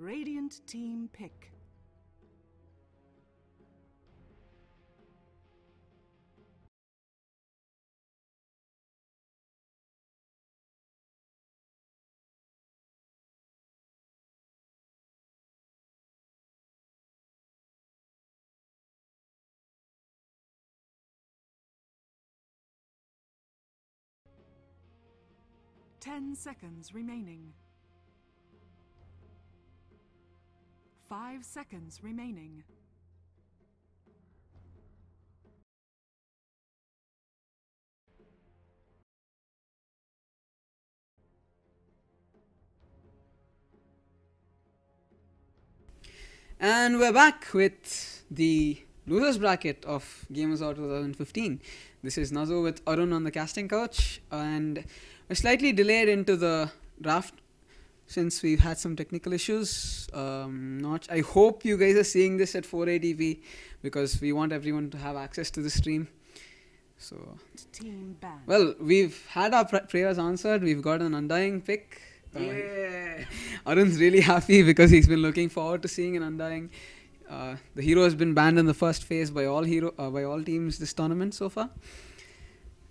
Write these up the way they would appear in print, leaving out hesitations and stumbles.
Radiant team pick. Ten seconds remaining. 5 seconds remaining. And we're back with the losers bracket of Gamazor 2015. This is Nazo with Arun on the casting couch, and we're slightly delayed into the draft since we've had some technical issues. I hope you guys are seeing this at 480p because we want everyone to have access to the stream. So, Team ban. well, we've had our prayers answered. We've got an Undying pick. Yeah. Arun's really happy because he's been looking forward to seeing an Undying. The hero has been banned in the first phase by all teams this tournament so far.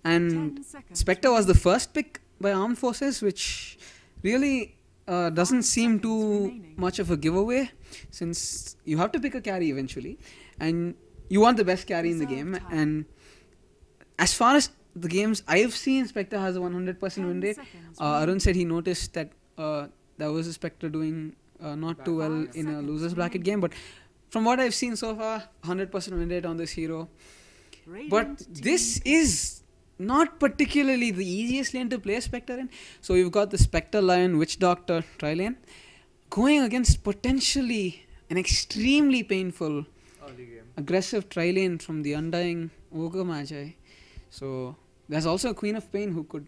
And 10 seconds Spectre was the first pick by Armed Forces, which really doesn't seem too much of a giveaway, since you have to pick a carry eventually, and you want the best carry in the game. And as far as the games I've seen, Spectre has a 100% win rate. Arun said he noticed that there was a Spectre doing not too well in a losers bracket game, but from what I've seen so far, 100% win rate on this hero. But this is not particularly the easiest lane to play Spectre in. So we've got the Spectre, Lion, Witch Doctor tri-lane going against potentially an extremely painful aggressive tri-lane from the Undying Ogre Magi. So there's also a Queen of Pain who could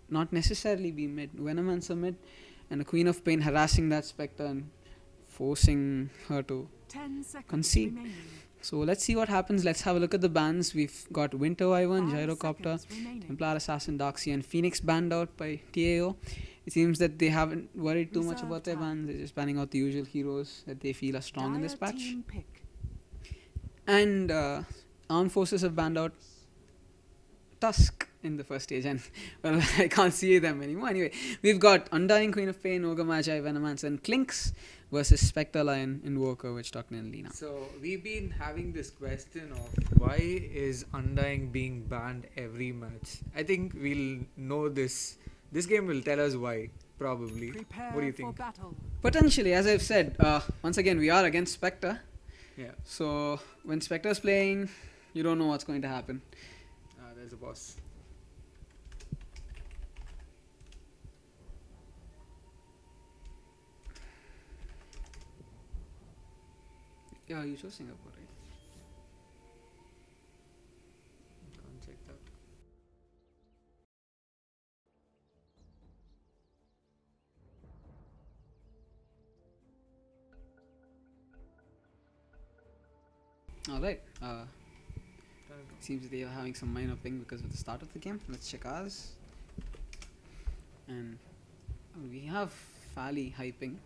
not necessarily be mid, Venomancer mid, and a Queen of Pain harassing that Spectre and forcing her to 10 seconds concede. remaining. So let's see what happens. Let's have a look at the bans. We've got Winter Wyvern, 5 Gyrocopter, seconds remaining. Templar Assassin, Darkseer, and Phoenix banned out by TAO. It seems that they haven't worried too much Reserve about their time. bans. They're just banning out the usual heroes that they feel are strong in this Dire patch. team pick. And Armed Forces have banned out Tusk in the first stage, and well, I can't see them anymore. Anyway, we've got Undying, Queen of Pain, Ogre Magi, Venomancer, and Clinks versus Spectre, Lion, Invoker, Witch Doctor, and Lina. So we've been having this question of why is Undying being banned every match? I think we'll know this. This game will tell us why, probably. Prepare What do you for think? battle. Potentially, as I've said, once again, we are against Spectre. Yeah. So when Spectre's playing, you don't know what's going to happen. There's a boss. Yeah, you chose Singapore, right? Can't check that. Alright. Seems they are having some minor ping because of the start of the game. Let's check ours. And we have fairly high ping.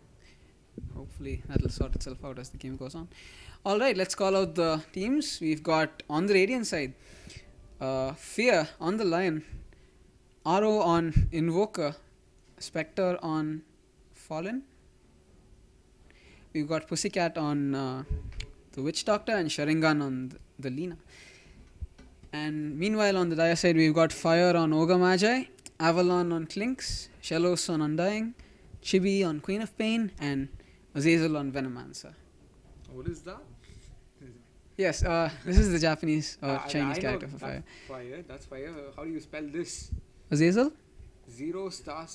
Hopefully that'll sort itself out as the game goes on. Alright, let's call out the teams. We've got on the Radiant side, Fear on the Lion, Aro on Invoker, Spectre on Fallen. We've got Pussycat on the Witch Doctor and Sharingan on the Lina. And meanwhile on the Dire side we've got Fire on Ogre Magi, Avalon on Clinks, Shellos on Undying, Chibi on Queen of Pain, and Azazel on Venomancer. What is that? Yes, this is the Japanese Chinese I know character for that's Fire. Fire. That's Fire. How do you spell this? Azazel? 0 star.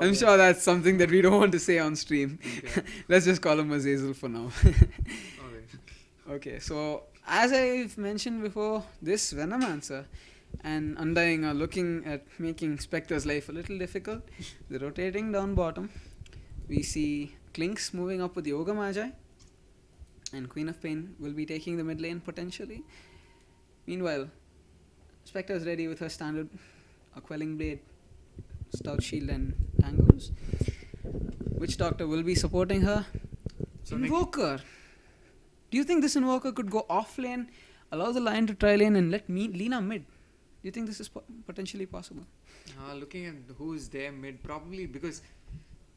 I'm sure that's something that we don't want to say on stream. Okay. Let's just call him Azazel for now. Okay. Okay, so as I've mentioned before, this Venomancer and Undying are looking at making Spectre's life a little difficult. They're rotating down bottom. We see Clinks moving up with the Ogre Magi, and Queen of Pain will be taking the mid lane potentially. Meanwhile, Spectre's ready with her standard Quelling Blade, Stout Shield, and Tangos. Witch Doctor will be supporting her. So Invoker. Do you think this Invoker could go off lane, allow the Lion to try lane, and let Lina mid? Do you think this is potentially possible? Looking at who's there mid, probably because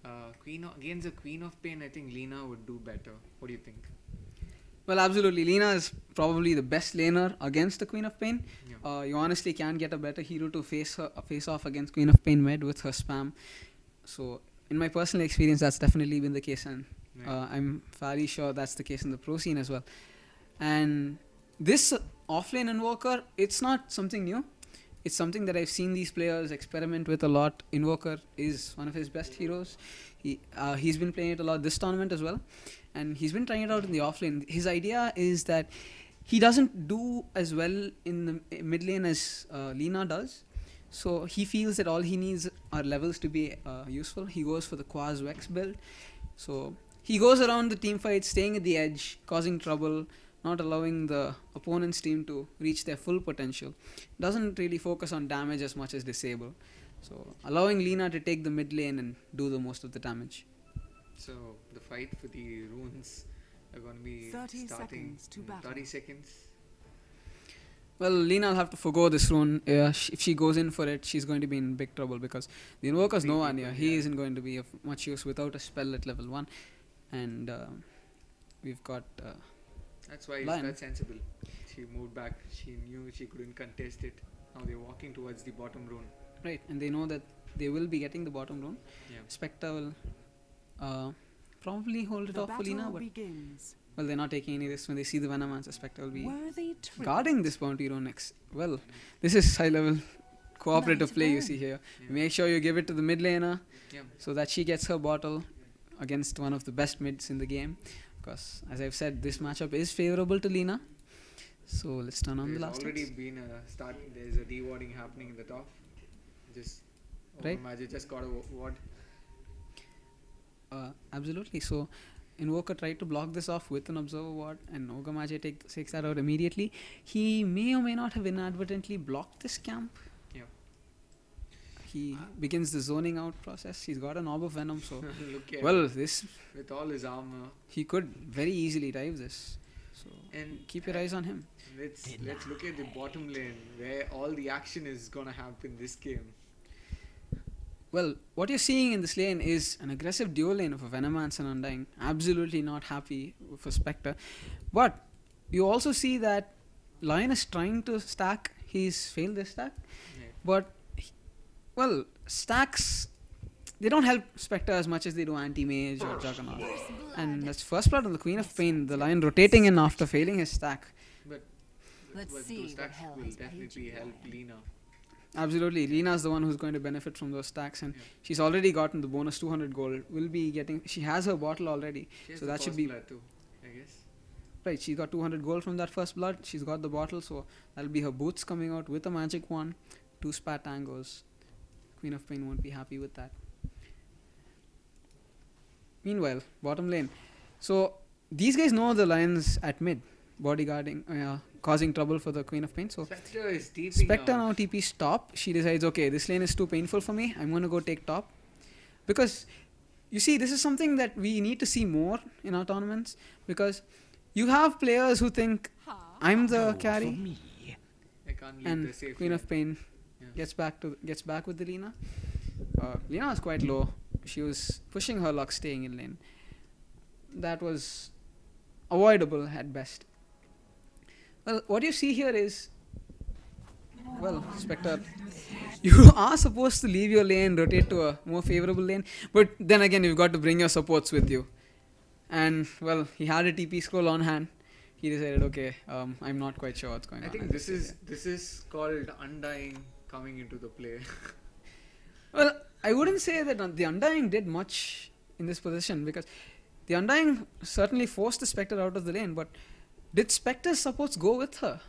against the Queen of Pain, I think Lina would do better. What do you think? Well, absolutely. Lina is probably the best laner against the Queen of Pain. Yeah. You honestly can't get a better hero to face off against Queen of Pain mid with her spam. So, in my personal experience, that's definitely been the case, and I'm fairly sure that's the case in the pro scene as well. And this offlane Invoker, it's not something new. It's something that I've seen these players experiment with a lot. Invoker is one of his best heroes. He's been playing it a lot this tournament as well, and he's been trying it out in the offlane. His idea is that he doesn't do as well in the mid lane as Lina does. So he feels that all he needs are levels to be useful. He goes for the Quaz Vex build. So he goes around the team fight, staying at the edge, causing trouble, not allowing the opponent's team to reach their full potential. Doesn't really focus on damage as much as disable. So allowing Lina to take the mid lane and do the most of the damage. So the fight for the runes are going to be 30 starting seconds to in battle. 30 seconds. Well, Lina will have to forgo this rune. If she goes in for it, she's going to be in big trouble because the Invoker's Three nowhere people, near. He yeah. isn't going to be of much use without a spell at level 1. And we've got... That's why Lion. that's sensible. She moved back. She knew she couldn't contest it. Now they're walking towards the bottom rune. Right, and they know that they will be getting the bottom rune. Yeah. Spectre will probably hold it The off for Lina, battle but begins. well, they're not taking any risk when they see the Venomancer. Spectre will be Worthy trip. guarding this bounty rune next. Well, this is high level cooperative Night play you one. see here. Yeah. Make sure you give it to the mid laner Yeah. so that she gets her bottle against one of the best mids in the game. Because, as I've said, this matchup is favorable to Lina. So let's turn on the There's last already hits. been a start. There's a dewarding happening in the top. Just Right. Magic just got a ward. Absolutely. So Invoker tried to block this off with an Observer Ward, and Ogamaje takes that out immediately. He may or may not have inadvertently blocked this camp. Yeah. He begins the zoning out process. He's got an Orb of Venom, so Look at well, this with all his armor. he could very easily dive this. So And keep your eyes on him. let's look at the bottom lane where all the action is gonna happen this game. Well, what you're seeing in this lane is an aggressive dual lane of a Venomancer and Undying. Absolutely not happy for Spectre. But you also see that Lion is trying to stack. He's failed this stack. Yeah. But, well, stacks, they don't help Spectre as much as they do Anti-Mage or Juggernaut. And that's first blood on the Queen of Pain. The Lion rotating in after failing his stack. But Let's but see those what stacks hell will has paid definitely you help for. Lina. Absolutely. Lina's the one who's going to benefit from those stacks. And Yeah. she's already gotten the bonus 200 gold. Will be getting... She has her bottle already. She has So the that should first be... blood too, I guess. Right, she got 200 gold from that first blood. She's got the bottle, so that'll be her boots coming out with a magic wand. 2 spat tangos. Queen of Pain won't be happy with that. Meanwhile, bottom lane. So, these guys know the Lions at mid. Bodyguarding, causing trouble for the Queen of Pain. So, Spectre is deep. Spectre now TP's top. She decides, okay, this lane is too painful for me. I'm going to go take top. Because, you see, this is something that we need to see more in our tournaments. Because you have players who think, I'm the carry. I can't leave And the safe Queen lane. of Pain Yeah. gets back with the Lina. Lina was quite low. She was pushing her luck staying in lane. That was avoidable at best. Well, what you see here is, well, Spectre, you are supposed to leave your lane, rotate to a more favorable lane, but then again you've got to bring your supports with you. And, well, he had a TP scroll on hand. He decided, okay, I'm not quite sure what's going I on. think at this is called Undying coming into the play. Well, I wouldn't say that the Undying did much in this position, because the Undying certainly forced the Spectre out of the lane, but did Spectre's supports go with her?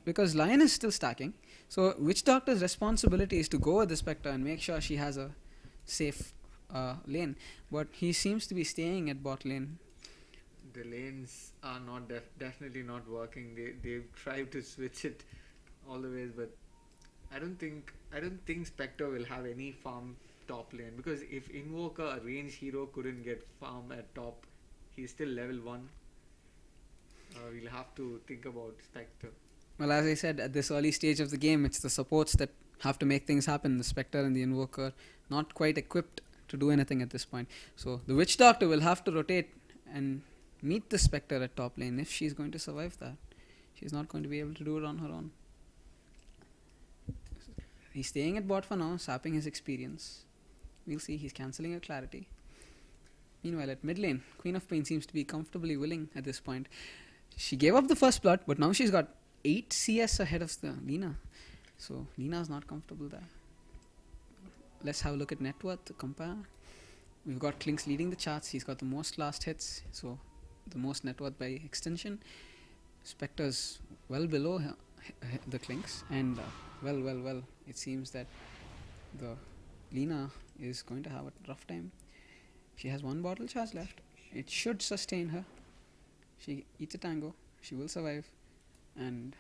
Because Lion is still stacking, so Witch Doctor's responsibility is to go with the Spectre and make sure she has a safe lane, but he seems to be staying at bot lane. The lanes are not definitely not working. They've tried to switch it all the ways, but I don't think Spectre will have any farm top lane, because if Invoker, a range hero, couldn't get farm at top, he's still level 1. We'll have to think about Spectre. Well, as I said, at this early stage of the game, it's the supports that have to make things happen. The Spectre and the Invoker not quite equipped to do anything at this point. So the Witch Doctor will have to rotate and meet the Spectre at top lane if she's going to survive that. She's not going to be able to do it on her own. He's staying at bot for now, sapping his experience. We'll see, he's cancelling a clarity. Meanwhile, at mid lane, Queen of Pain seems to be comfortably willing at this point. She gave up the first blood, but now she's got 8 CS ahead of the Lina. So Lina's not comfortable there. Let's have a look at net worth to compare. We've got Klinks leading the charts. He's got the most last hits, so the most net worth by extension. Spectre's well below the Klinks, and well, it seems that the Lina is going to have a rough time. She has 1 bottle charge left. It should sustain her. She eats a tango. She will survive. And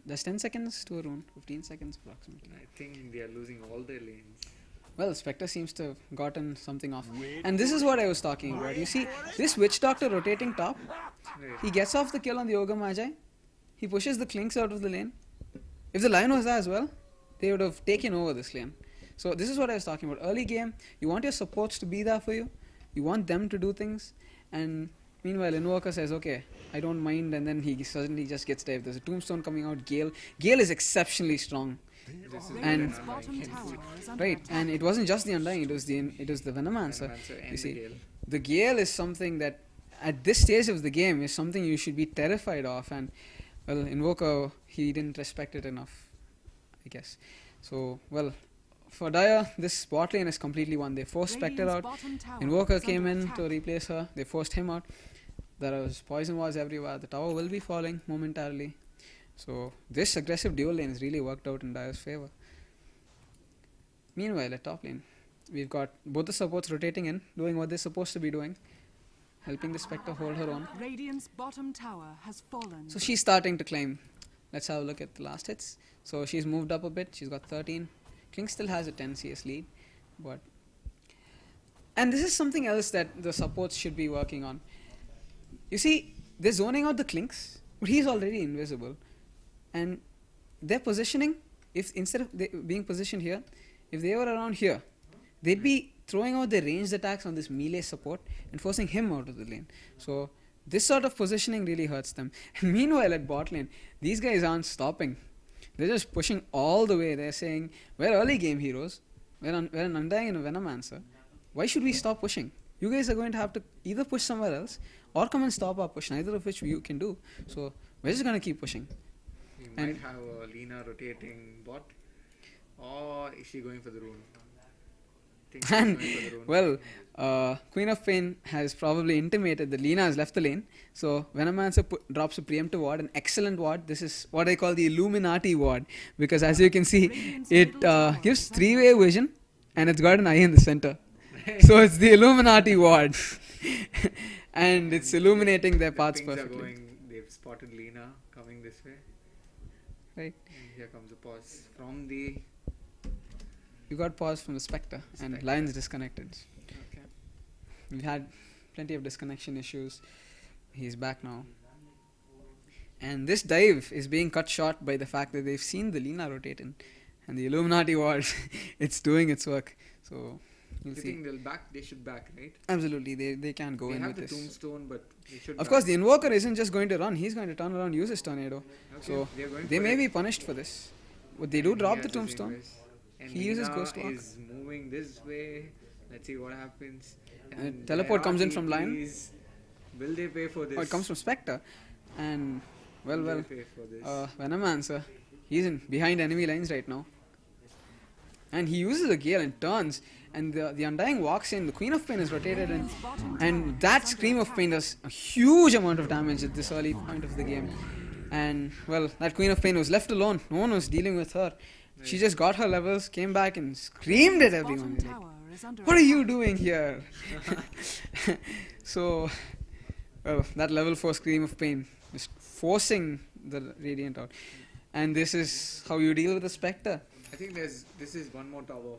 there's 10 seconds to a rune. 15 seconds approximately. I think they are losing all their lanes. Well, Spectre seems to have gotten something off. And this is what I was talking about. You see, this Witch Doctor rotating top, he gets off the kill on the Ogre Magi. He pushes the Klinks out of the lane. If the Lion was there as well, they would have taken over this lane. So this is what I was talking about. Early game, you want your supports to be there for you. You want them to do things. And meanwhile, Invoker says, okay, I don't mind, and then he suddenly just gets dived. There's a tombstone coming out. Gale is exceptionally strong. And right, and it wasn't just the Undying, it was the Venomancer. You see, the Gale is something that at this stage of the game is something you should be terrified of, and well, Invoker, he didn't respect it enough, I guess. So, well, for Dire, this bot lane is completely won. They forced Spectre out. Invoker came in to replace her. They forced him out. There was poison wars everywhere. The tower will be falling momentarily. So this aggressive dual lane has really worked out in Dire's favor. Meanwhile, at top lane, we've got both the supports rotating in, doing what they're supposed to be doing, helping the Spectre hold her own. Radiant's bottom tower has fallen. So she's starting to climb. Let's have a look at the last hits. So she's moved up a bit. She's got 13. Klink still has a 10 CS lead, but and this is something else that the supports should be working on. You see, they're zoning out the Klinks, but he's already invisible, and their positioning, if instead of being positioned here, if they were around here, they'd be throwing out their ranged attacks on this melee support and forcing him out of the lane. So this sort of positioning really hurts them. And meanwhile at bot lane, these guys aren't stopping. They're just pushing all the way. They're saying, we're early game heroes. We're an Undying and a Venomancer. Why should we stop pushing? You guys are going to have to either push somewhere else or come and stop our push, neither of which you can do. So we're just going to keep pushing. You might have a Lina rotating bot, or is she going for the rune? And well, Queen of Pain has probably intimated that Lina has left the lane. So Venomancer drops a preemptive ward, an excellent ward. This is what I call the Illuminati ward, because as you can see, it gives 3-way vision and it's got an eye in the center. So it's the Illuminati ward. And it's illuminating their paths perfectly. They've spotted Lina coming this way. Right. And here comes a pause from the... You got pause from the Spectre, and Lion's disconnected. Okay. We've had plenty of disconnection issues. He's back now. And this dive is being cut short by the fact that they've seen the Lina rotate in. And the Illuminati ward, it's doing its work. So, we'll see. You think they should back, right? Absolutely, they can't go in with this. They have the tombstone, but they should Of course, the Invoker isn't just going to run. He's going to turn around, use his tornado. Okay, so, they may be punished for this. But they do drop the tombstone. And he uses Ghost Walk. Is moving this way. Let's see what happens. And teleport comes in from Lion. Will they pay for this? Oh, it comes from Spectre. And well, Venomancer, he's in behind enemy lines right now. And he uses a Gale and turns. And the Undying walks in. The Queen of Pain is rotated in. And that Scream of Pain does a huge amount of damage at this early point of the game. And well, that Queen of Pain was left alone. No one was dealing with her. She just got her levels, came back and screamed at everyone. Like, what are you doing here? So, well, that level 4 Scream of Pain is forcing the Radiant out. And this is how you deal with the Spectre. I think this is one more tower.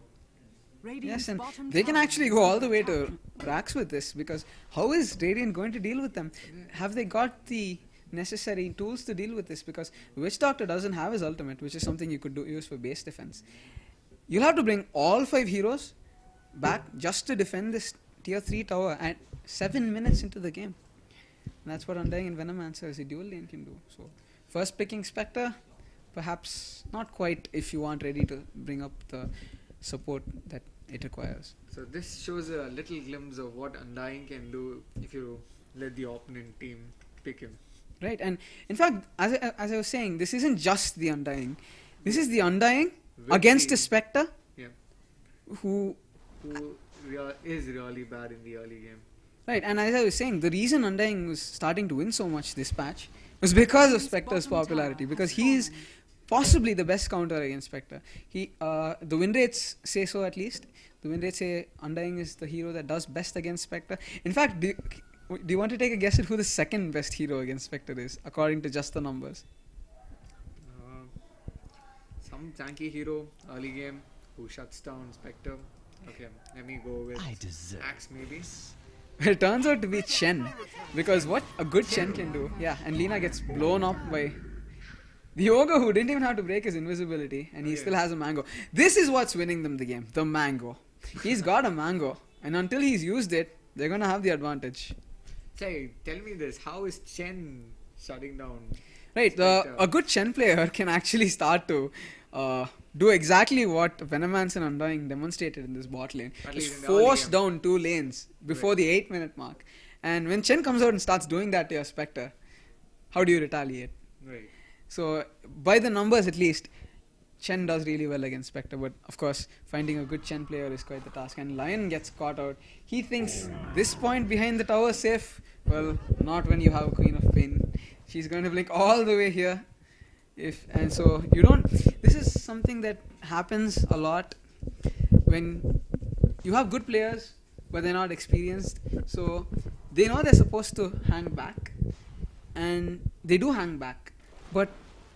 Radiant's Yes, and bottom they can tower actually is go all under the way attack. to racks with this, because how is Radiant going to deal with them? Have they got the necessary tools to deal with this? Because Witch Doctor doesn't have his ultimate, which is something you could use for base defense. You'll have to bring all 5 heroes back just to defend this tier 3 tower at 7 minutes into the game. And that's what Undying and Venomancer as a dual lane can do. So first picking Spectre, perhaps not quite if you aren't ready to bring up the support that it requires. So this shows a little glimpse of what Undying can do if you let the opponent team pick him. Right, and in fact, as I was saying, this isn't just the Undying. This is the Undying With against the- a Spectre Yeah. who... Who is really bad in the early game. Right, and as I was saying, the reason Undying was starting to win so much this patch was because of Spectre's popularity, because he is possibly the best counter against Spectre. The win rates say so, at least. The win rates say Undying is the hero that does best against Spectre. In fact, do you want to take a guess at who the second best hero against Spectre is, according to just the numbers? Some tanky hero early game who shuts down Spectre. Okay, let me go with Axe maybe. It turns out to be Chen, because what a good Chen can do. Yeah, and Lina gets blown up by the ogre who didn't even have to break his invisibility, and he still has a mango. This is what's winning them the game, the mango. He's got a mango, and until he's used it, they're gonna have the advantage. Say, tell me this, how is Chen shutting down? Right, a good Chen player can actually start to do exactly what Venomancer and Undying demonstrated in this bot lane. At Just least in the early force game. down 2 lanes before the 8-minute mark. And when Chen comes out and starts doing that to your Spectre, how do you retaliate? Right. So, by the numbers at least, Chen does really well against Spectre, but of course, finding a good Chen player is quite the task. And Lion gets caught out. He thinks this point behind the tower is safe. Well, not when you have a Queen of Pain. She's going to blink all the way here. And so you don't. This is something that happens a lot when you have good players, but they're not experienced. So they know they're supposed to hang back, and they do hang back, but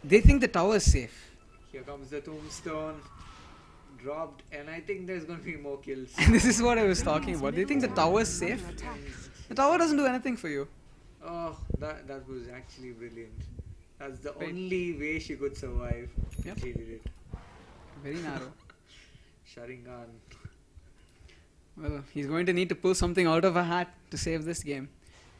they think the tower is safe. Here comes the tombstone. Dropped, and I think there's going to be more kills. And this is what I was talking about. They think the tower is safe. The tower doesn't do anything for you. Oh, that was actually brilliant. That's the Right. only way she could survive. Yep. She did it. Very narrow. Sharingan. Well, he's going to need to pull something out of a hat to save this game.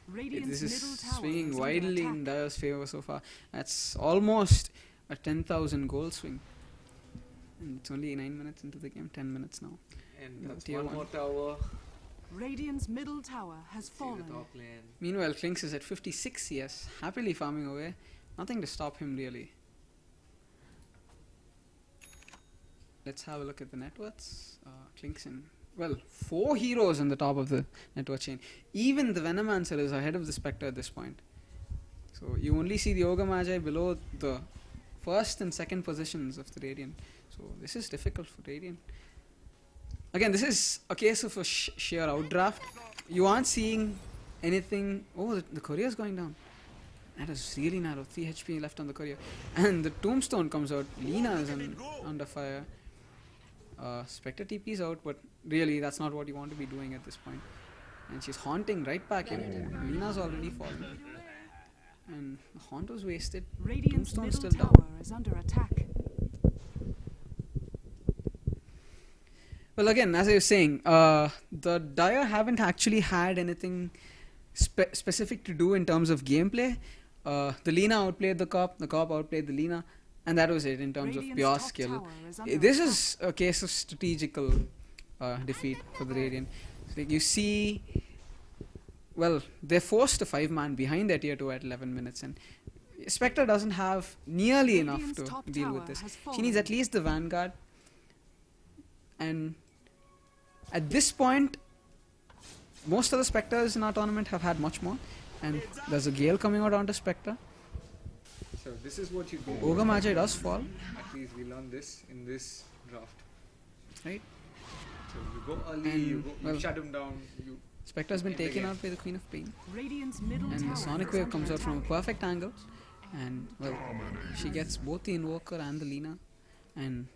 Radiant's This is middle tower swinging is widely under in attack. Dire's favor so far. That's almost a 10,000 goal swing. And it's only 9 minutes into the game, 10 minutes now. And that's tier one one. more tower. Radiant's middle tower has See fallen. the top lane. Meanwhile, Klinks is at 56 CS, happily farming away. Nothing to stop him really. Let's have a look at the net worths. Klinks in, well, 4 heroes on the top of the net worth chain. Even the Venomancer is ahead of the Spectre at this point. So you only see the Ogre Magi below the first and second positions of the Radiant. So this is difficult for Radiant. Again, this is a case of a sheer outdraft. You aren't seeing anything. Oh, the courier is going down. That is really narrow. 3 HP left on the courier. And the tombstone comes out. Lina is under fire. Spectre TP's out, but really that's not what you want to be doing at this point. And she's haunting right back in. Lina's already fallen. And the haunt was wasted. Radiant's Tombstone's middle still tower down. is under attack. Well, again, as I was saying, the Dire haven't actually had anything specific to do in terms of gameplay. The Lina outplayed the Cop outplayed the Lina, and that was it in terms of Radiant's pure top skill. tower is under This attack. is a case of strategical defeat for the Radiant. So you see, well, they're forced to 5-man behind their tier 2 at 11 minutes, and Spectre doesn't have nearly enough Radiant's to top deal with tower this. has She needs fallen. at least the Vanguard. And at this point, most of the Spectres in our tournament have had much more. And there's a Gale coming out onto Spectre. So this is what you do. Ogre Magi does fall, At least we learned this in this draft. right? So you go early, And, you well, shut him down. You Spectre's been In the taken game. out by the Queen of Pain. Radiant's middle And tower the Sonic is Wave under comes out from a attack. perfect angle. And, well, she gets both the Invoker and the Lina. And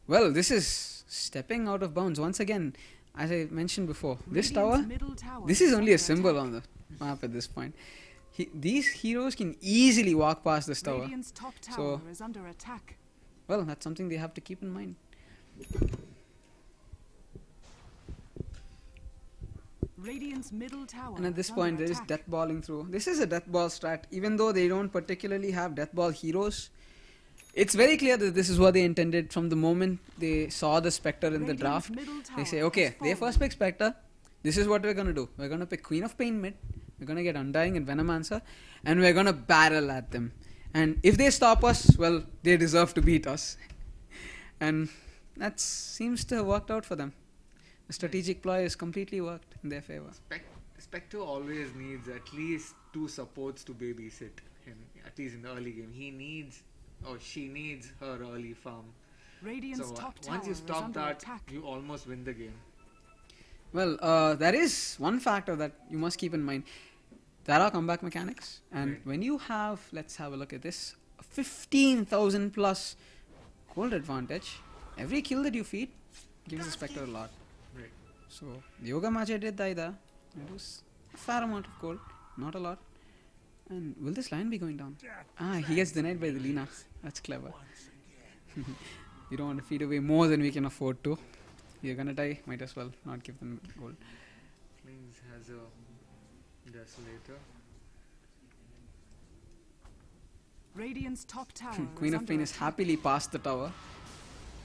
Well, this is stepping out of bounds once again. As I mentioned before, this tower, this is only a symbol on the map at this point. These heroes can easily walk past this tower. Radiant's top tower So, is under attack. well, that's something they have to keep in mind. Radiant's middle tower And at this is point, under there is attack. death balling through. This is a death ball strat, even though they don't particularly have death ball heroes. It's very clear that this is what they intended from the moment they saw the Spectre in the Radiant's draft. middle They tower say, has okay, they fallen. first pick Spectre. This is what we're going to do. We're going to pick Queen of Pain mid. We're going to get Undying and Venomancer. And we're going to barrel at them. And if they stop us, well, they deserve to beat us. And that seems to have worked out for them. The strategic ploy has completely worked in their favor. Spectre always needs at least 2 supports to babysit him, at least in the early game. He needs, or she needs, her early farm. Radiant's So top tower once you is stop under that, attack. you almost win the game. Well, there is one factor that you must keep in mind. There are comeback mechanics. And Right. when you have, let's have a look at this, 15,000 plus gold advantage, every kill that you feed gives the Spectre a lot. Right. So, Yoga Magia did die there. It was a fair amount of gold, not a lot. And will this line be going down? He gets denied by the Lina. That's clever. You don't want to feed away more than we can afford to. You're gonna die, might as well not give them gold. Flings has a Desolator. Radiant's top tower Queen is of under Pain is attack. happily past the tower.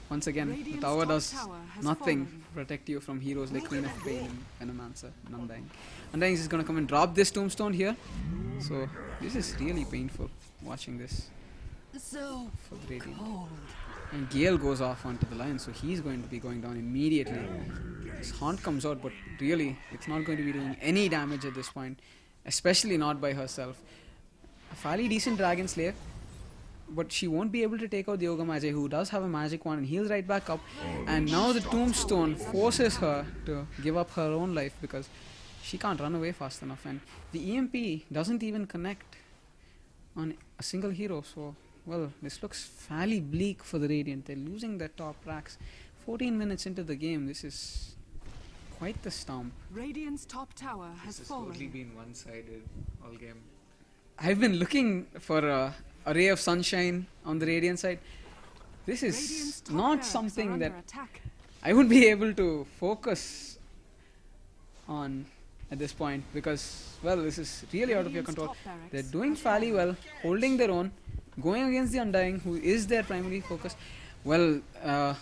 Once again, Radiant's the tower top does tower has nothing fallen. to protect you from heroes like Queen of Pain and Venomancer and Undying. Undying is going to come and drop this tombstone here. So, this is really painful watching this So for the Radiant. cold. And Gale goes off onto the line, so he's going to be going down immediately. His Haunt comes out, but really, it's not going to be doing any damage at this point, especially not by herself. A fairly decent Dragon Slayer, but she won't be able to take out the Yoga Magi, who does have a magic wand and heals right back up. And now the Tombstone forces her to give up her own life because she can't run away fast enough. And the EMP doesn't even connect on a single hero, so well, this looks fairly bleak for the Radiant. They're losing their top racks. 14 minutes into the game, this is quite the stomp. Radiant's top tower has This has fallen. totally been one-sided all game. I've been looking for a ray of sunshine on the Radiant side. This Radiant's is top not barracks are something under that attack. I would be able to focus on at this point because, well, this is really out of your Radiant's control. top barracks They're doing has fairly fallen. well, holding their own, going against the Undying, who is their primary focus. Well, the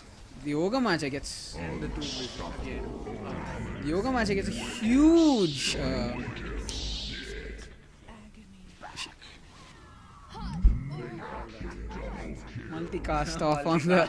Yoga Magi gets And the 2 vision again. the Yoga Magi gets a huge multicast off on the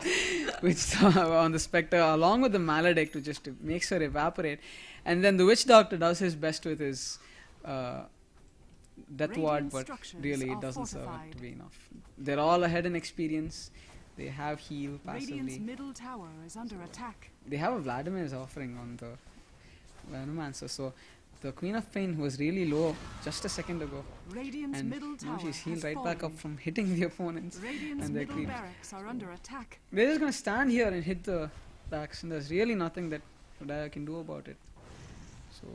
on the Spectre along with the Maledict, which just makes her evaporate. And then the Witch Doctor does his best with his Death Ward, Radiant but structures really it are doesn't serve it fortified. to be enough. They're all ahead in experience. They have heal Radiant's passively. middle tower is under attack. They have a Vladimir's offering on the Venomancer, so the Queen of Pain was really low just a second ago. Radiant's And middle tower now she's healed has right back fallen. up from hitting the opponents. Radiant's and their middle creeps. barracks are under attack. They're just gonna stand here and hit the racks, and there's really nothing that I can do about it. So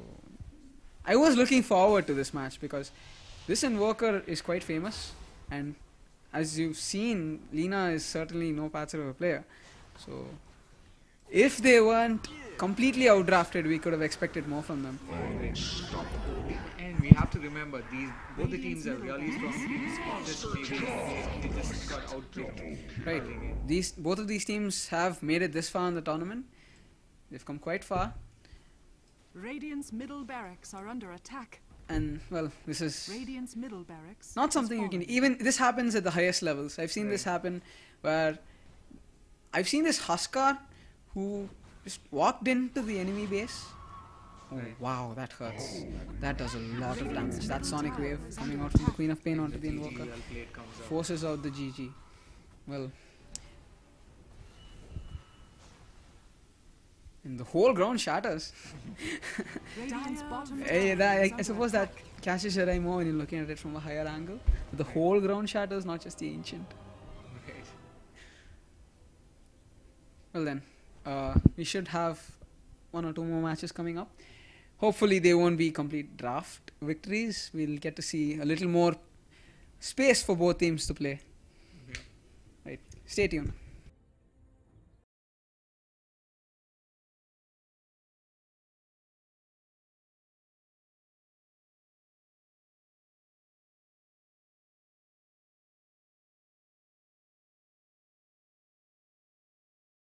I was looking forward to this match because this Invoker is quite famous, and as you've seen, Lina is certainly no patch of a player. So if they weren't completely outdrafted, we could have expected more from them. And we have to remember, both the teams are really strong teams. Just maybe they just got outpicked. Right. early game. Both of these teams have made it this far in the tournament. They've come quite far, Radiant's middle barracks are under attack. and well, this is Radiant's middle barracks not has something you can fallen. even. This happens at the highest levels. I've seen this Right. happen where I've seen this Huskar who just walked into the enemy base. Oh Right. wow, that hurts. That does a lot of damage. That Sonic Wave is coming under out from the attack. Queen of Pain onto the Invoker GZL plate comes out. forces out the GG. Well, and the whole ground shatters. Radiant's bottom tower I is under suppose that attack. catches your eye more when you're looking at it from a higher angle. But the whole ground shatters, not just the ancient. Right. Well then, we should have 1 or 2 more matches coming up. Hopefully they won't be complete draft victories. We'll get to see a little more space for both teams to play. Okay. Right. Stay tuned.